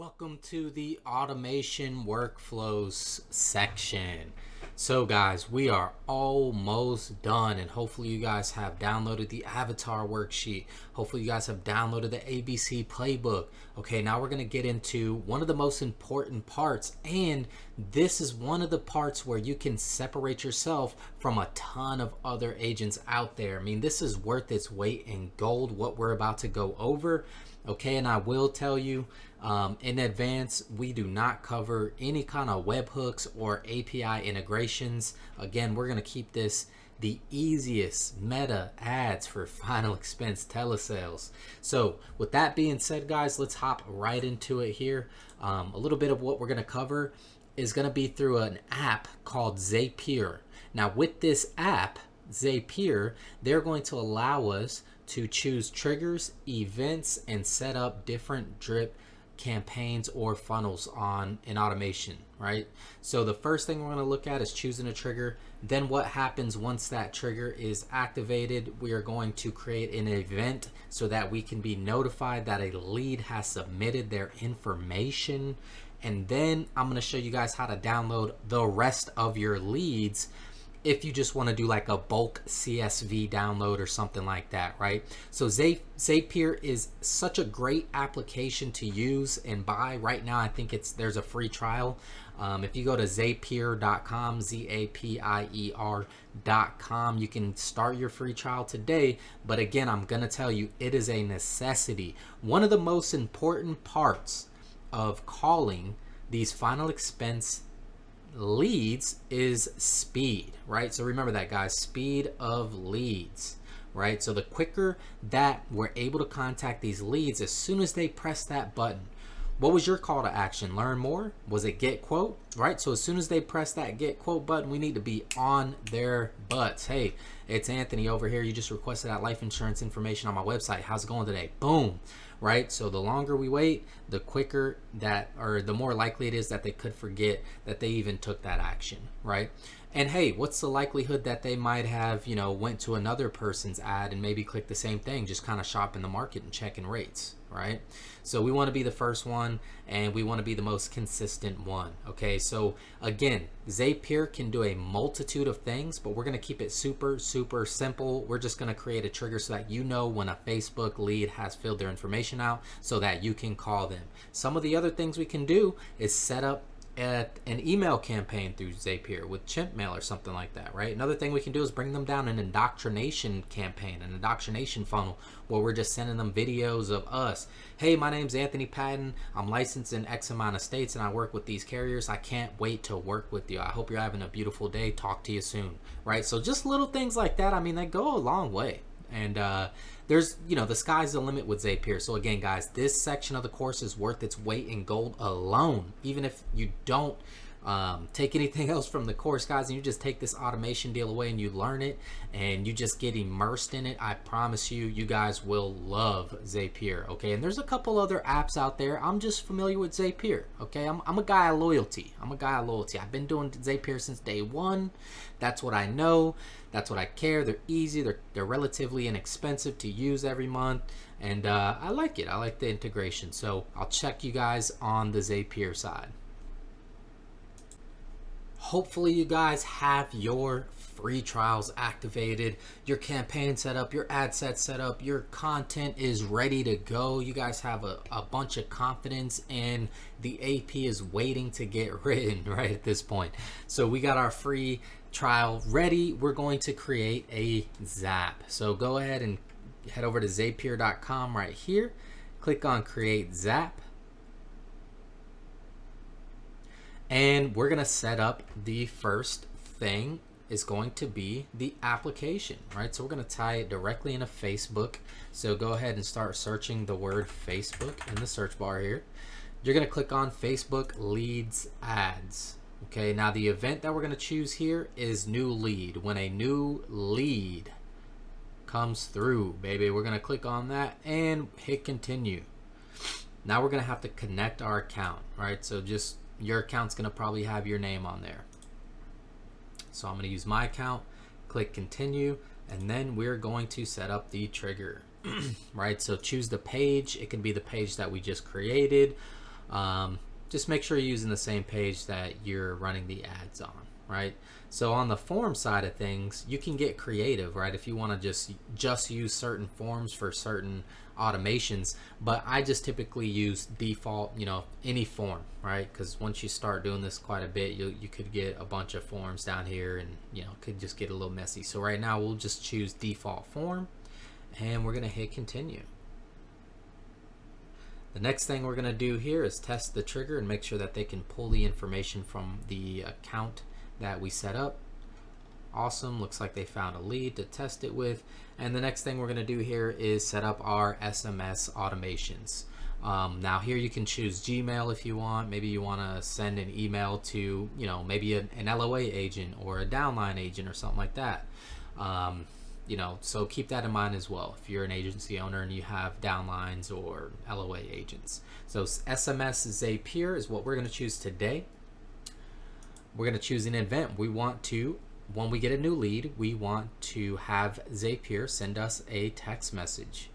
Welcome to the automation workflows section. So guys, we are almost done, and hopefully you guys have downloaded the avatar worksheet. Hopefully you guys have downloaded the ABC playbook. Okay, now we're going to get into one of the most important parts, and this is one of the parts where you can separate yourself from a ton of other agents out there. I mean, this is worth its weight in gold, what we're about to go over. Okay, and I will tell you in advance, we do not cover any kind of webhooks or API integrations. Again, we're going to keep this the easiest meta ads for final expense telesales. So with that being said, guys, let's hop right into it here. A little bit of what we're going to cover is going to be through an app called Zapier. Now with this app, Zapier, they're going to allow us to choose triggers, events, and set up different drip campaigns or funnels on an automation, right? So the first thing we're going to look at is choosing a trigger. Then what happens once that trigger is activated, we are going to create an event so that we can be notified that a lead has submitted their information. And then I'm going to show you guys how to download the rest of your leads if you just want to do like a bulk CSV download or something like that, right? So Zapier is such a great application to use and buy. Right now, I think there's a free trial. If you go to zapier.com, Zapier.com, you can start your free trial today. But again, I'm going to tell you, it is a necessity. One of the most important parts of calling these final expense leads is speed, right? So remember that, guys, speed of leads, right? So the quicker that we're able to contact these leads, as soon as they press that button. What was your call to action? Learn more? Was it get quote, right? So as soon as they press that get quote button, we need to be on their butts. Hey, it's Anthony over here. You just requested that life insurance information on my website. How's it going today? Boom. Right? So the longer we wait, the quicker that, or the more likely it is that they could forget that they even took that action, right? And hey, what's the likelihood that they might have, went to another person's ad and maybe clicked the same thing, just kind of shopping the market and checking rates, right? So we want to be the first one, and we want to be the most consistent one. Okay, so again, Zapier can do a multitude of things, but we're going to keep it super simple. We're just going to create a trigger so that you know when a Facebook lead has filled their information out so that you can call them. Some of the other things we can do is set up an email campaign through Zapier with chimp mail or something like that, right? Another thing we can do is bring them down an indoctrination campaign, an indoctrination funnel, where we're just sending them videos of us. Hey, my name's Anthony Patton. I'm licensed in X amount of states and I work with these carriers. I can't wait to work with you. I hope you're having a beautiful day. Talk to you soon, right? So just little things like that, I mean, they go a long way. And there's, the sky's the limit with Zapier. So again, guys, this section of the course is worth its weight in gold alone. Even if you don't take anything else from the course, guys, and you just take this automation deal away and you learn it and you just get immersed in it, I promise you, you guys will love Zapier. Okay, and there's a couple other apps out there. I'm just familiar with Zapier. Okay, I'm a guy of loyalty. I've been doing Zapier since day one. That's what I know. That's what I care. They're easy. They're relatively inexpensive to use every month, and I like it. I like the integration. So I'll check you guys on the Zapier side. Hopefully you guys have your free trials activated, your campaign set up, your ad set set up, your content is ready to go. You guys have a bunch of confidence, and the AP is waiting to get written right at this point. So we got our free trial ready. We're going to create a Zap. So go ahead and head over to Zapier.com right here. Click on Create Zap. And we're going to set up the first thing is going to be the application, right? So we're going to tie it directly into Facebook. So go ahead and start searching the word Facebook in the search bar here. You're going to click on Facebook Leads Ads. Okay, now the event that we're going to choose here is new lead. When a new lead comes through, baby, we're going to click on that and hit continue. Now we're going to have to connect our account, right? So just your account's going to probably have your name on there. So I'm going to use my account, click continue, and then we're going to set up the trigger. Right, so choose the page. It can be the page that we just created. Just make sure you're using the same page that you're running the ads on, right? So on the form side of things, you can get creative, right? If you want to just use certain forms for certain automations, but I just typically use default, any form, right? Because once you start doing this quite a bit, you could get a bunch of forms down here, and it could just get a little messy. So right now we'll just choose default form, and we're gonna hit continue. The next thing we're gonna do here is test the trigger and make sure that they can pull the information from the account that we set up. Awesome, looks like they found a lead to test it with. And the next thing we're gonna do here is set up our SMS automations. Now here you can choose Gmail if you want. Maybe you wanna send an email to, maybe an LOA agent or a downline agent or something like that. So keep that in mind as well if you're an agency owner and you have downlines or LOA agents. So SMS Zapier is what we're gonna choose today. We're gonna choose an event. When we get a new lead, we want to have Zapier send us a text message.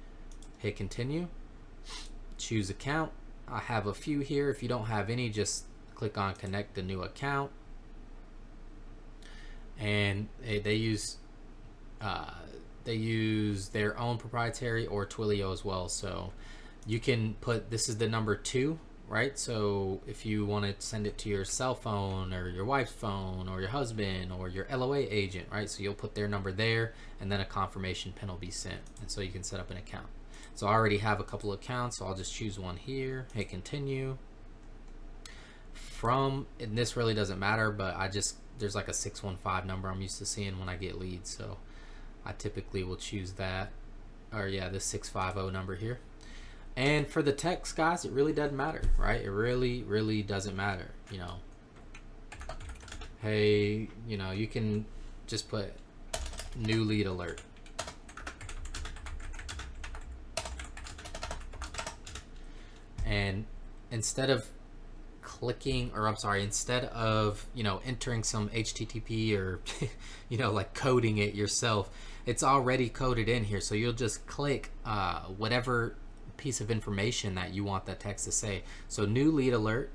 Hit continue, choose account. I have a few here. If you don't have any, just click on connect a new account. And they use their own proprietary or Twilio as well. So you can put, this is the number 2, right? So if you want to send it to your cell phone or your wife's phone or your husband or your LOA agent, right? So you'll put their number there, and then a confirmation pin will be sent, and so you can set up an account. So I already have a couple of accounts, so I'll just choose one here, hit continue. And this really doesn't matter, but there's like a 615 number I'm used to seeing when I get leads, so I typically will choose that, or this 650 number here. And for the text, guys, it really doesn't matter, right? It really doesn't matter. Hey, you can just put new lead alert. And instead of entering some HTTP or, like coding it yourself, it's already coded in here. So you'll just click whatever piece of information that you want that text to say. So new lead alert,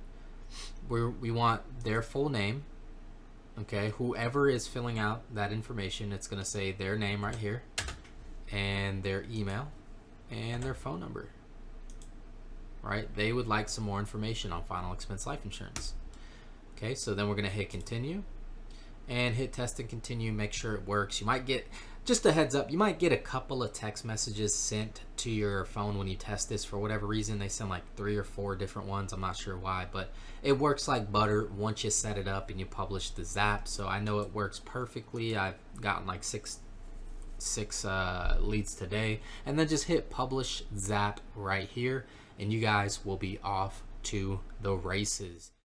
we want their full name. Okay, whoever is filling out that information, it's going to say their name right here, and their email, and their phone number. Right? They would like some more information on final expense life insurance. Okay, so then we're going to hit continue and hit test and continue. Make sure it works. You might get, just a heads up, you might get a couple of text messages sent to your phone when you test this. For whatever reason, they send like 3 or 4 different ones. I'm not sure why, but it works like butter once you set it up and you publish the Zaps. So I know it works perfectly. I've gotten like six leads today. And then just hit publish Zap right here, and you guys will be off to the races.